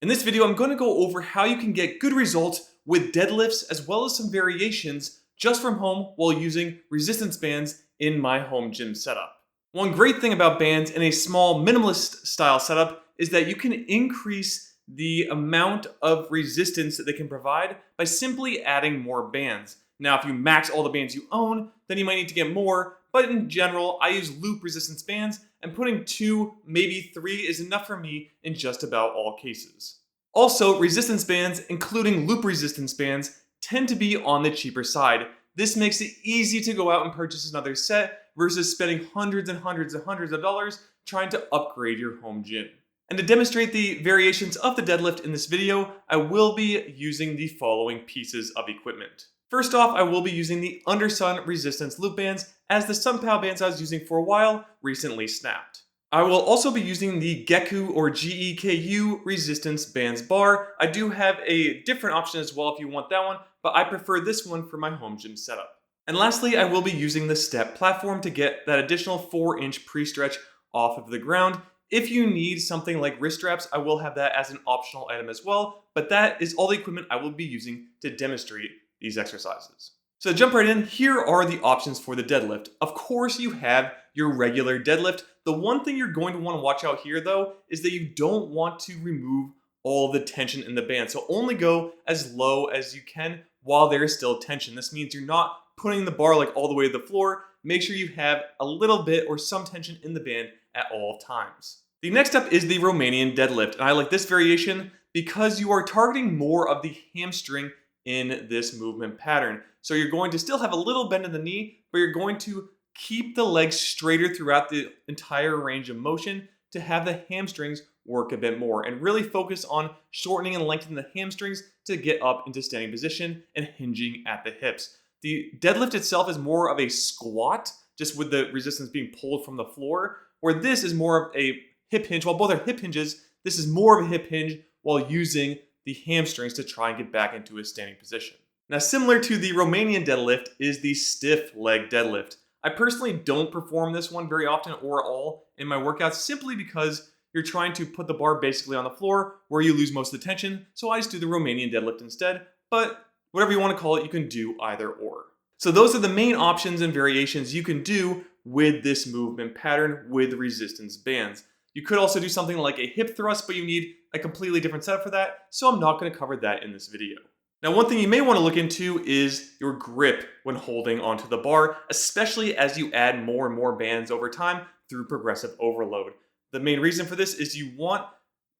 In this video, I'm going to go over how you can get good results with deadlifts as well as some variations just from home while using resistance bands in my home gym setup. One great thing about bands in a small minimalist style setup is that you can increase the amount of resistance that they can provide by simply adding more bands. Now, if you max all the bands you own, then you might need to get more, but in general, I use loop resistance bands, and putting 2, maybe 3 is enough for me in just about all cases. Also, resistance bands, including loop resistance bands, tend to be on the cheaper side. This makes it easy to go out and purchase another set versus spending hundreds and hundreds and hundreds of dollars trying to upgrade your home gym. And to demonstrate the variations of the deadlift in this video, I will be using the following pieces of equipment. First off, I will be using the Undersun resistance loop bands, as the SunPal bands I was using for a while recently snapped. I will also be using the Geku or GEKU resistance bands bar. I do have a different option as well if you want that one, but I prefer this one for my home gym setup. And lastly, I will be using the step platform to get that additional 4-inch pre-stretch off of the ground. If you need something like wrist straps, I will have that as an optional item as well, but that is all the equipment I will be using to demonstrate these exercises. So to jump right in, here are the options for the deadlift. Of course, you have your regular deadlift. The one thing you're going to want to watch out here though is that you don't want to remove all the tension in the band. So only go as low as you can while there is still tension. This means you're not putting the bar like all the way to the floor. Make sure you have a little bit or some tension in the band at all times. The next up is the Romanian deadlift, and I like this variation because you are targeting more of the hamstring in this movement pattern. So you're going to still have a little bend in the knee, but you're going to keep the legs straighter throughout the entire range of motion to have the hamstrings work a bit more and really focus on shortening and lengthening the hamstrings to get up into standing position and hinging at the hips. The deadlift itself is more of a squat, just with the resistance being pulled from the floor, where this is more of a hip hinge. While both are hip hinges, this is more of a hip hinge while using the hamstrings to try and get back into a standing position. Now, similar to the Romanian deadlift is the stiff leg deadlift. I personally don't perform this one very often or at all in my workouts simply because you're trying to put the bar basically on the floor where you lose most of the tension, so I just do the Romanian deadlift instead, but whatever you want to call it, you can do either or. So those are the main options and variations you can do with this movement pattern with resistance bands. You could also do something like a hip thrust, but you need a completely different setup for that, so I'm not going to cover that in this video. Now, one thing you may want to look into is your grip when holding onto the bar, especially as you add more and more bands over time through progressive overload. The main reason for this is you want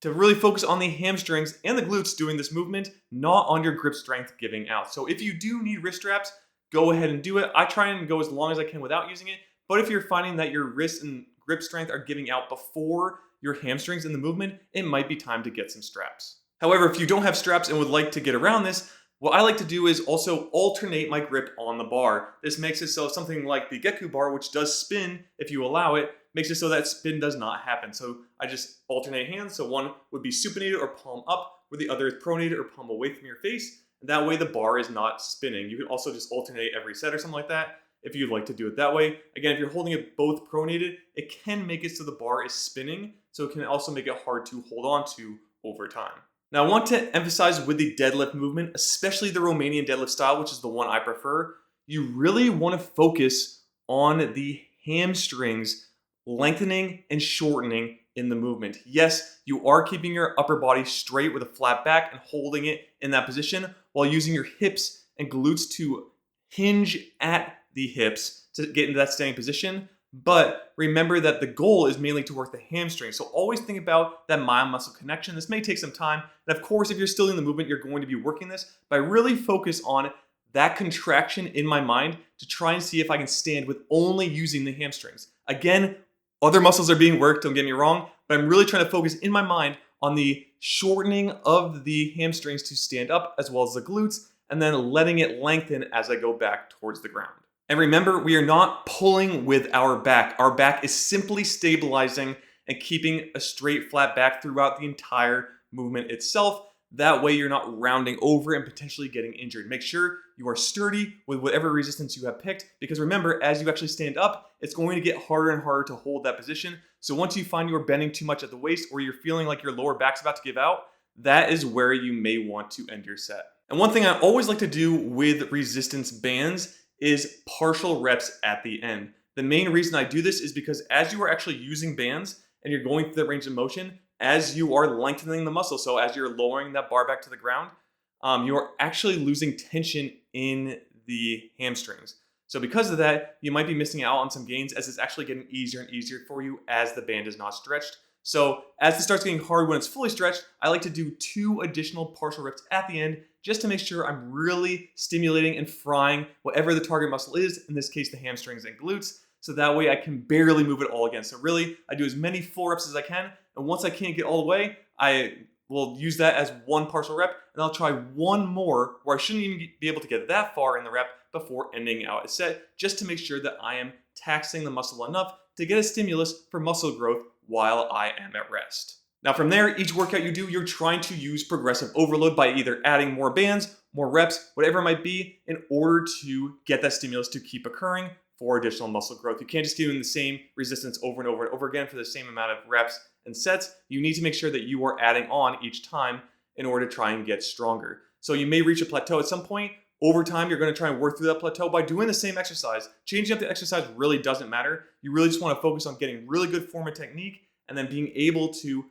to really focus on the hamstrings and the glutes doing this movement, not on your grip strength giving out. So if you do need wrist straps, go ahead and do it. I try and go as long as I can without using it, but if you're finding that your wrist and grip strength are giving out before your hamstrings in the movement, it might be time to get some straps. However, if you don't have straps and would like to get around this, what I like to do is also alternate my grip on the bar. This makes it so something like the Geku bar, which does spin if you allow it, makes it so that spin does not happen. So I just alternate hands. So one would be supinated or palm up, where the other is pronated or palm away from your face. And that way the bar is not spinning. You can also just alternate every set or something like that if you'd like to do it that way. Again, if you're holding it both pronated, it can make it so the bar is spinning, so it can also make it hard to hold on to over time. Now, I want to emphasize with the deadlift movement, especially the Romanian deadlift style, which is the one I prefer, you really want to focus on the hamstrings lengthening and shortening in the movement. Yes, you are keeping your upper body straight with a flat back and holding it in that position while using your hips and glutes to hinge at the hips to get into that standing position. But remember that the goal is mainly to work the hamstring. So always think about that mind muscle connection. This may take some time. And of course, if you're still in the movement, you're going to be working this. But I really focus on that contraction in my mind to try and see if I can stand with only using the hamstrings. Again, other muscles are being worked, don't get me wrong, but I'm really trying to focus in my mind on the shortening of the hamstrings to stand up as well as the glutes, and then letting it lengthen as I go back towards the ground. And remember, we are not pulling with our back. Our back is simply stabilizing and keeping a straight, flat back throughout the entire movement itself. That way you're not rounding over and potentially getting injured. Make sure you are sturdy with whatever resistance you have picked, because remember, as you actually stand up, it's going to get harder and harder to hold that position. So once you find you're bending too much at the waist or you're feeling like your lower back's about to give out, that is where you may want to end your set. And one thing I always like to do with resistance bands is partial reps at the end. The main reason I do this is because as you are actually using bands and you're going through the range of motion, as you are lengthening the muscle, so as you're lowering that bar back to the ground, you are actually losing tension in the hamstrings. So because of that, you might be missing out on some gains as it's actually getting easier and easier for you as the band is not stretched. So as it starts getting hard when it's fully stretched, I like to do 2 additional partial reps at the end just to make sure I'm really stimulating and frying whatever the target muscle is, in this case the hamstrings and glutes, so that way I can barely move it all again. So really, I do as many full reps as I can, and once I can't get all the way, I will use that as 1 partial rep, and I'll try 1 more where I shouldn't even be able to get that far in the rep before ending out a set, just to make sure that I am taxing the muscle enough to get a stimulus for muscle growth while I am at rest. Now from there, each workout you do, you're trying to use progressive overload by either adding more bands, more reps, whatever it might be, in order to get that stimulus to keep occurring for additional muscle growth. You can't just keep doing the same resistance over and over and over again for the same amount of reps and sets. You need to make sure that you are adding on each time in order to try and get stronger. So you may reach a plateau at some point. Over time, you're going to try and work through that plateau by doing the same exercise. Changing up the exercise really doesn't matter. You really just want to focus on getting really good form and technique and then being able to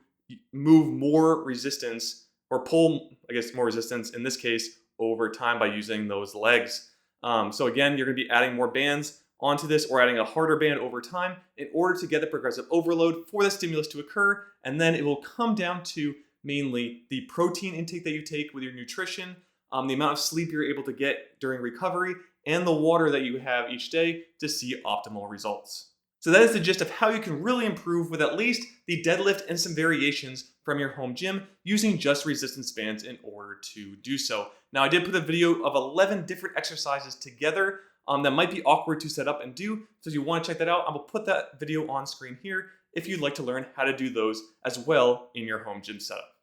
move more resistance or pull, I guess, more resistance in this case over time by using those legs. So again, you're going to be adding more bands onto this or adding a harder band over time in order to get the progressive overload for the stimulus to occur. And then it will come down to mainly the protein intake that you take with your nutrition, the amount of sleep you're able to get during recovery, and the water that you have each day to see optimal results. So that is the gist of how you can really improve with at least the deadlift and some variations from your home gym using just resistance bands in order to do so. Now I did put a video of 11 different exercises together that might be awkward to set up and do. So if you want to check that out, I will put that video on screen here if you'd like to learn how to do those as well in your home gym setup.